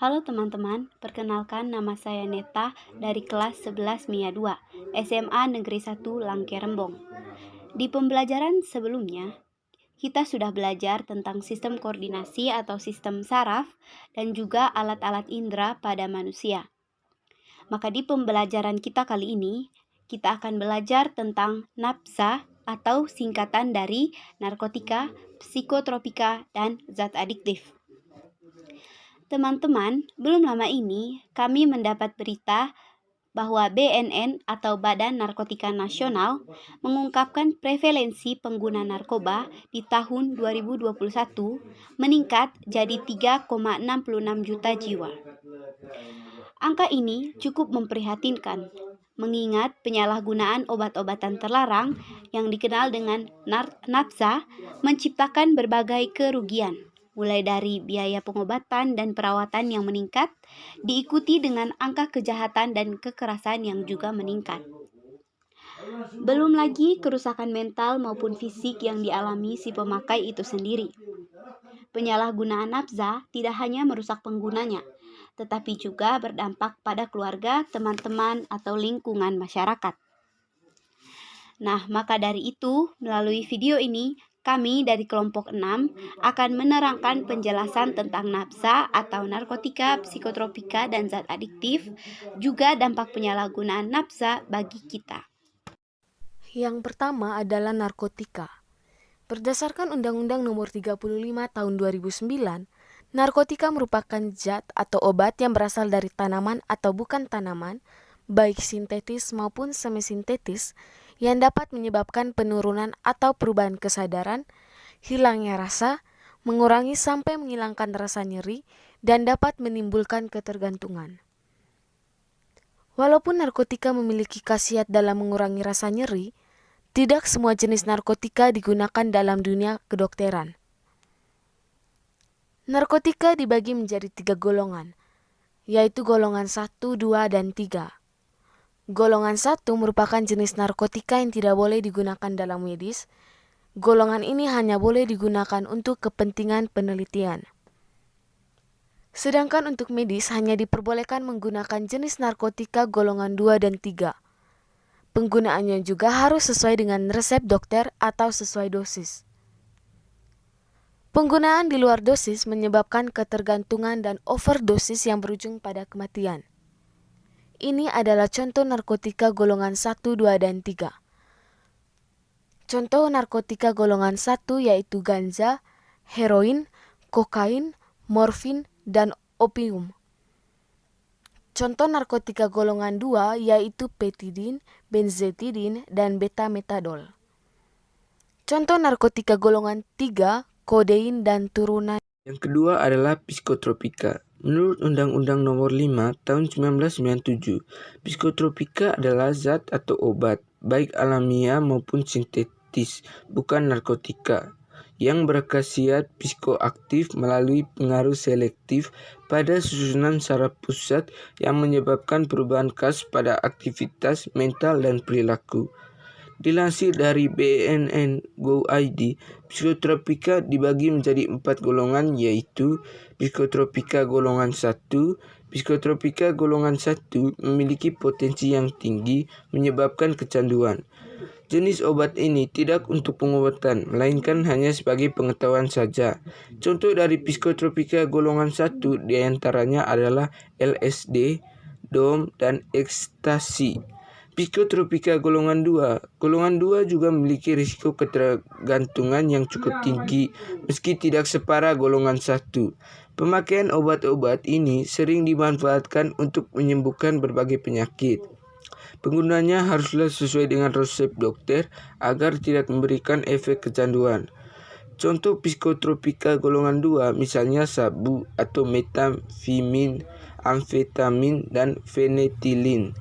Halo teman-teman, perkenalkan nama saya Neta dari kelas 11 MIA 2, SMA Negeri 1 Langke Rembong. Di pembelajaran sebelumnya, kita sudah belajar tentang sistem koordinasi atau sistem saraf dan juga alat-alat indera pada manusia. Maka di pembelajaran kita kali ini, kita akan belajar tentang NAPSA atau singkatan dari narkotika, psikotropika, dan zat adiktif. Teman-teman, belum lama ini kami mendapat berita bahwa BNN atau Badan Narkotika Nasional mengungkapkan prevalensi pengguna narkoba di tahun 2021 meningkat jadi 3,66 juta jiwa. Angka ini cukup memprihatinkan, mengingat penyalahgunaan obat-obatan terlarang yang dikenal dengan NAPSA menciptakan berbagai kerugian, mulai dari biaya pengobatan dan perawatan yang meningkat, diikuti dengan angka kejahatan dan kekerasan yang juga meningkat. Belum lagi kerusakan mental maupun fisik yang dialami si pemakai itu sendiri. Penyalahgunaan NAPSA tidak hanya merusak penggunanya, tetapi juga berdampak pada keluarga, teman-teman, atau lingkungan masyarakat. Nah, maka dari itu, melalui video ini, kami dari kelompok 6 akan menerangkan penjelasan tentang NAPSA atau narkotika, psikotropika, dan zat adiktif, juga dampak penyalahgunaan NAPSA bagi kita. Yang pertama adalah narkotika. Berdasarkan Undang-Undang Nomor 35 Tahun 2009, narkotika merupakan zat atau obat yang berasal dari tanaman atau bukan tanaman, baik sintetis maupun semi-sintetis, yang dapat menyebabkan penurunan atau perubahan kesadaran, hilangnya rasa, mengurangi sampai menghilangkan rasa nyeri, dan dapat menimbulkan ketergantungan. Walaupun narkotika memiliki khasiat dalam mengurangi rasa nyeri, tidak semua jenis narkotika digunakan dalam dunia kedokteran. Narkotika dibagi menjadi 3 golongan, yaitu golongan 1, 2, dan 3. Golongan 1 merupakan jenis narkotika yang tidak boleh digunakan dalam medis. Golongan ini hanya boleh digunakan untuk kepentingan penelitian. Sedangkan untuk medis hanya diperbolehkan menggunakan jenis narkotika golongan 2 dan 3. Penggunaannya juga harus sesuai dengan resep dokter atau sesuai dosis. Penggunaan di luar dosis menyebabkan ketergantungan dan overdosis yang berujung pada kematian. Ini adalah contoh narkotika golongan 1, 2, dan 3. Contoh narkotika golongan 1 yaitu ganja, heroin, kokain, morfin, dan opium. Contoh narkotika golongan 2 yaitu petidin, benzetidin, dan beta-metadol. Contoh narkotika golongan 3, kodein dan turunan. Yang kedua adalah psikotropika. Menurut Undang-Undang Nomor 5 Tahun 1997, psikotropika adalah zat atau obat, baik alamiah maupun sintetis, bukan narkotika, yang berkhasiat psikoaktif melalui pengaruh selektif pada susunan saraf pusat yang menyebabkan perubahan khas pada aktivitas mental dan perilaku. Dilansir dari BNN.go.id, psikotropika dibagi menjadi 4 golongan yaitu psikotropika golongan 1. Psikotropika golongan 1 memiliki potensi yang tinggi menyebabkan kecanduan. Jenis obat ini tidak untuk pengobatan, melainkan hanya sebagai pengetahuan saja. Contoh dari psikotropika golongan 1 diantaranya adalah LSD, DOM, dan ekstasi. Psikotropika golongan 2. Golongan 2 juga memiliki risiko ketergantungan yang cukup tinggi, meski tidak separah golongan 1. Pemakaian obat-obat ini sering dimanfaatkan untuk menyembuhkan berbagai penyakit. Penggunanya haruslah sesuai dengan resep dokter agar tidak memberikan efek kecanduan. Contoh psikotropika golongan 2 misalnya sabu atau metamfetamin, amfetamin, dan fenetilin.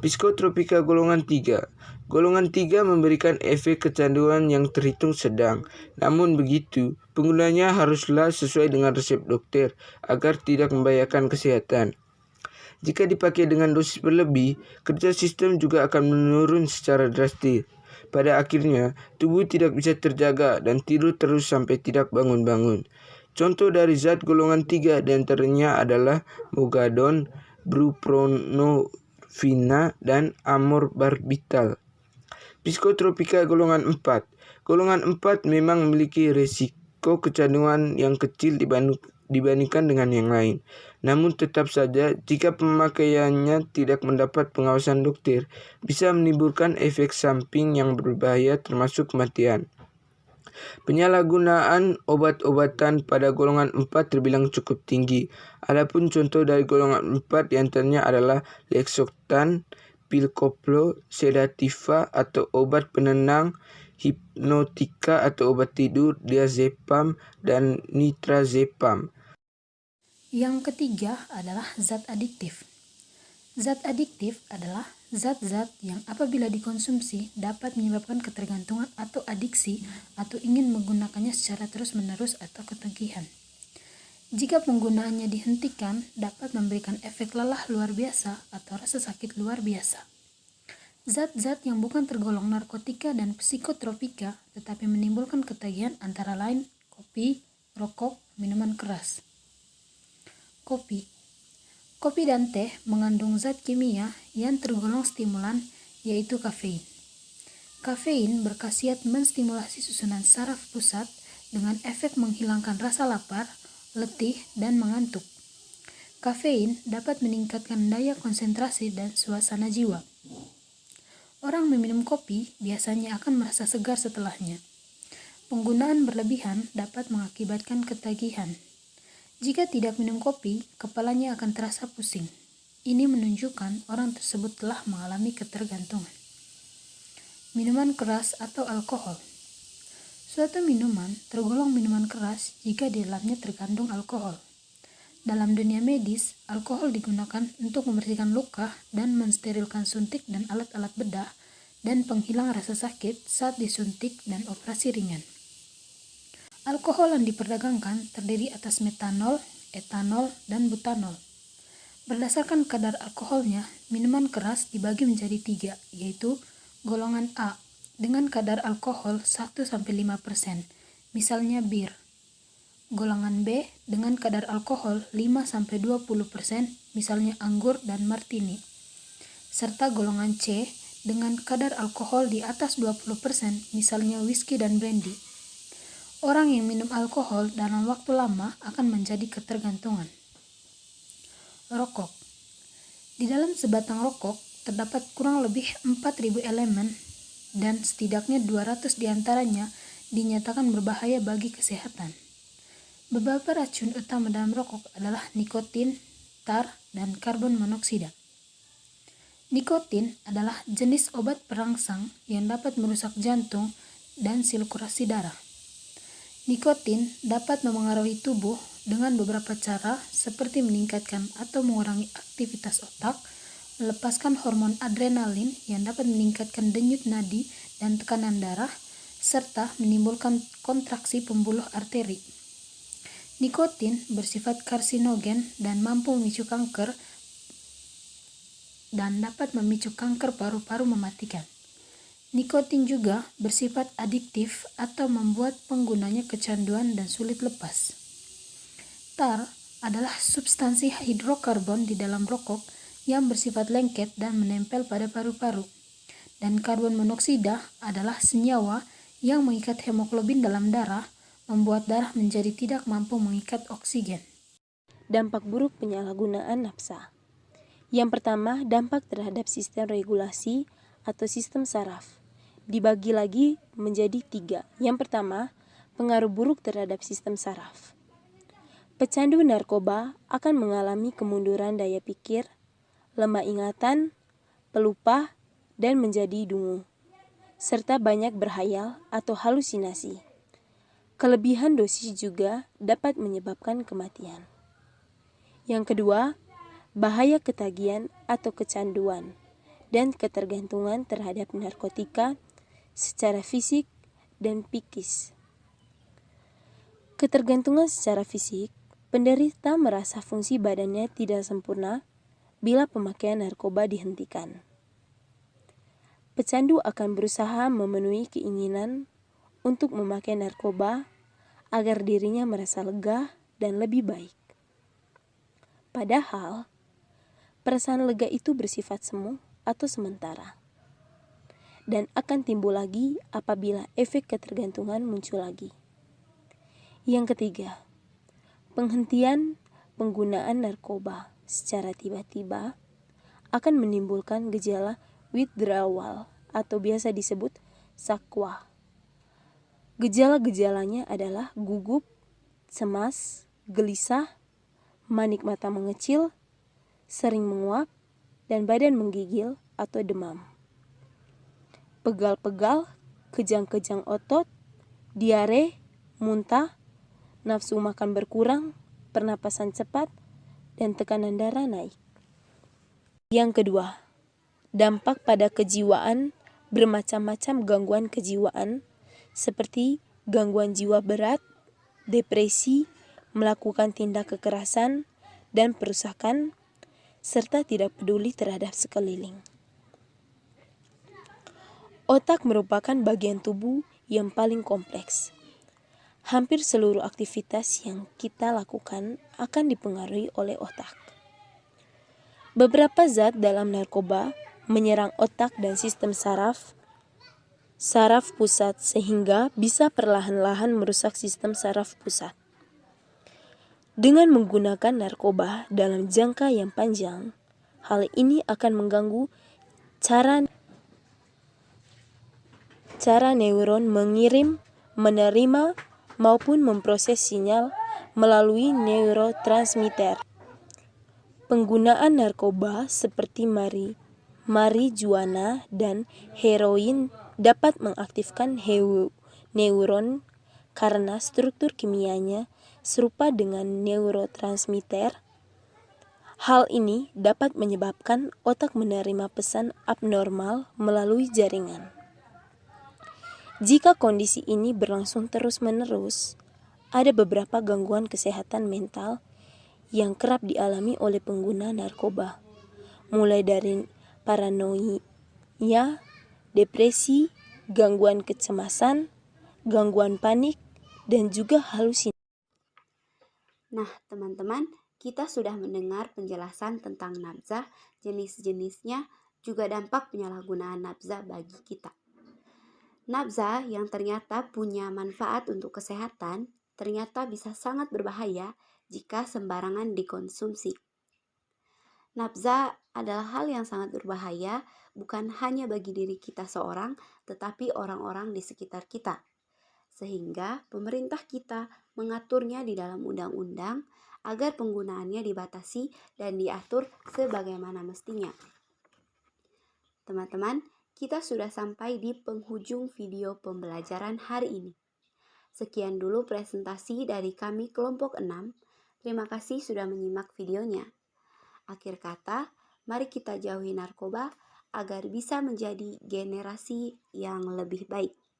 Psikotropika golongan 3. Golongan 3 memberikan efek kecanduan yang terhitung sedang. Namun begitu, penggunanya haruslah sesuai dengan resep dokter agar tidak membahayakan kesehatan. Jika dipakai dengan dosis berlebih, kerja sistem juga akan menurun secara drastis. Pada akhirnya, tubuh tidak bisa terjaga dan tidur terus sampai tidak bangun-bangun. Contoh dari zat golongan 3 diantaranya adalah mogadon, buprenorfina, dan amorbarbital. Psikotropika golongan 4. Golongan 4 memang memiliki risiko kecanduan yang kecil dibandingkan dengan yang lain. Namun tetap saja jika pemakaiannya tidak mendapat pengawasan dokter, bisa menimbulkan efek samping yang berbahaya termasuk kematian. Penyalahgunaan obat-obatan pada golongan 4 terbilang cukup tinggi. Adapun contoh dari golongan 4 diantaranya adalah Lexotan, pil koplo, sedativa atau obat penenang, hipnotika atau obat tidur, diazepam, dan nitrazepam. Yang ketiga adalah zat adiktif. Zat adiktif adalah zat-zat yang apabila dikonsumsi dapat menyebabkan ketergantungan atau adiksi atau ingin menggunakannya secara terus-menerus atau ketagihan. Jika penggunaannya dihentikan, dapat memberikan efek lelah luar biasa atau rasa sakit luar biasa. Zat-zat yang bukan tergolong narkotika dan psikotropika tetapi menimbulkan ketagihan antara lain kopi, rokok, minuman keras. Kopi dan teh mengandung zat kimia yang tergolong stimulan, yaitu kafein. Kafein berkhasiat menstimulasi susunan saraf pusat dengan efek menghilangkan rasa lapar, letih, dan mengantuk. Kafein dapat meningkatkan daya konsentrasi dan suasana jiwa. Orang meminum kopi biasanya akan merasa segar setelahnya. Penggunaan berlebihan dapat mengakibatkan ketagihan. Jika tidak minum kopi, kepalanya akan terasa pusing. Ini menunjukkan orang tersebut telah mengalami ketergantungan. Minuman keras atau alkohol. Suatu minuman tergolong minuman keras jika di dalamnya terkandung alkohol. Dalam dunia medis, alkohol digunakan untuk membersihkan luka dan mensterilkan suntik dan alat-alat bedah dan penghilang rasa sakit saat disuntik dan operasi ringan. Alkohol yang diperdagangkan terdiri atas metanol, etanol, dan butanol. Berdasarkan kadar alkoholnya, minuman keras dibagi menjadi 3, yaitu golongan A dengan kadar alkohol 1-5%, misalnya bir. Golongan B dengan kadar alkohol 5-20%, misalnya anggur dan martini. Serta golongan C dengan kadar alkohol di atas 20%, misalnya whisky dan brandy. Orang yang minum alkohol dalam waktu lama akan menjadi ketergantungan. Rokok. Di dalam sebatang rokok terdapat kurang lebih 4.000 elemen dan setidaknya 200 diantaranya dinyatakan berbahaya bagi kesehatan. Beberapa racun utama dalam rokok adalah nikotin, tar, dan karbon monoksida. Nikotin adalah jenis obat perangsang yang dapat merusak jantung dan sirkulasi darah. Nikotin dapat memengaruhi tubuh dengan beberapa cara seperti meningkatkan atau mengurangi aktivitas otak, melepaskan hormon adrenalin yang dapat meningkatkan denyut nadi dan tekanan darah, serta menimbulkan kontraksi pembuluh arteri. Nikotin bersifat karsinogen dan mampu memicu kanker dan dapat memicu kanker paru-paru mematikan. Nikotin juga bersifat adiktif atau membuat penggunanya kecanduan dan sulit lepas. Tar adalah substansi hidrokarbon di dalam rokok yang bersifat lengket dan menempel pada paru-paru. Dan karbon monoksida adalah senyawa yang mengikat hemoglobin dalam darah, membuat darah menjadi tidak mampu mengikat oksigen. Dampak buruk penyalahgunaan nafsa. Yang pertama, dampak terhadap sistem regulasi atau sistem saraf. Dibagi lagi menjadi 3. Yang pertama, pengaruh buruk terhadap sistem saraf. Pecandu narkoba akan mengalami kemunduran daya pikir, lemah ingatan, pelupa, dan menjadi dungu, serta banyak berhayal atau halusinasi. Kelebihan dosis juga dapat menyebabkan kematian. Yang kedua, bahaya ketagihan atau kecanduan dan ketergantungan terhadap narkotika secara fisik dan psikis. Ketergantungan secara fisik, penderita merasa fungsi badannya tidak sempurna bila pemakaian narkoba dihentikan. Pecandu akan berusaha memenuhi keinginan untuk memakai narkoba agar dirinya merasa lega dan lebih baik. Padahal, perasaan lega itu bersifat semu atau sementara, dan akan timbul lagi apabila efek ketergantungan muncul lagi. Yang ketiga, penghentian penggunaan narkoba secara tiba-tiba akan menimbulkan gejala withdrawal atau biasa disebut sakwa. Gejala-gejalanya adalah gugup, cemas, gelisah, manik mata mengecil, sering menguap, dan badan menggigil atau demam. Pegal-pegal, kejang-kejang otot, diare, muntah, nafsu makan berkurang, pernapasan cepat, dan tekanan darah naik. Yang kedua, dampak pada kejiwaan bermacam-macam gangguan kejiwaan seperti gangguan jiwa berat, depresi, melakukan tindak kekerasan, dan perusakan, serta tidak peduli terhadap sekeliling. Otak merupakan bagian tubuh yang paling kompleks. Hampir seluruh aktivitas yang kita lakukan akan dipengaruhi oleh otak. Beberapa zat dalam narkoba menyerang otak dan sistem saraf pusat sehingga bisa perlahan-lahan merusak sistem saraf pusat. Dengan menggunakan narkoba dalam jangka yang panjang, hal ini akan mengganggu cara neuron mengirim, menerima, maupun memproses sinyal melalui neurotransmitter. Penggunaan narkoba seperti marijuana dan heroin dapat mengaktifkan neuron karena struktur kimianya serupa dengan neurotransmitter. Hal ini dapat menyebabkan otak menerima pesan abnormal melalui jaringan. Jika kondisi ini berlangsung terus-menerus, ada beberapa gangguan kesehatan mental yang kerap dialami oleh pengguna narkoba, mulai dari paranoia, depresi, gangguan kecemasan, gangguan panik, dan juga halusinasi. Nah, teman-teman, kita sudah mendengar penjelasan tentang nafza, jenis-jenisnya, juga dampak penyalahgunaan nafza bagi kita. Nafza yang ternyata punya manfaat untuk kesehatan, ternyata bisa sangat berbahaya jika sembarangan dikonsumsi. Nafza adalah hal yang sangat berbahaya bukan hanya bagi diri kita seorang, tetapi orang-orang di sekitar kita. Sehingga pemerintah kita mengaturnya di dalam undang-undang agar penggunaannya dibatasi dan diatur sebagaimana mestinya. Teman-teman, kita sudah sampai di penghujung video pembelajaran hari ini. Sekian dulu presentasi dari kami kelompok 6. Terima kasih sudah menyimak videonya. Akhir kata, mari kita jauhi narkoba agar bisa menjadi generasi yang lebih baik.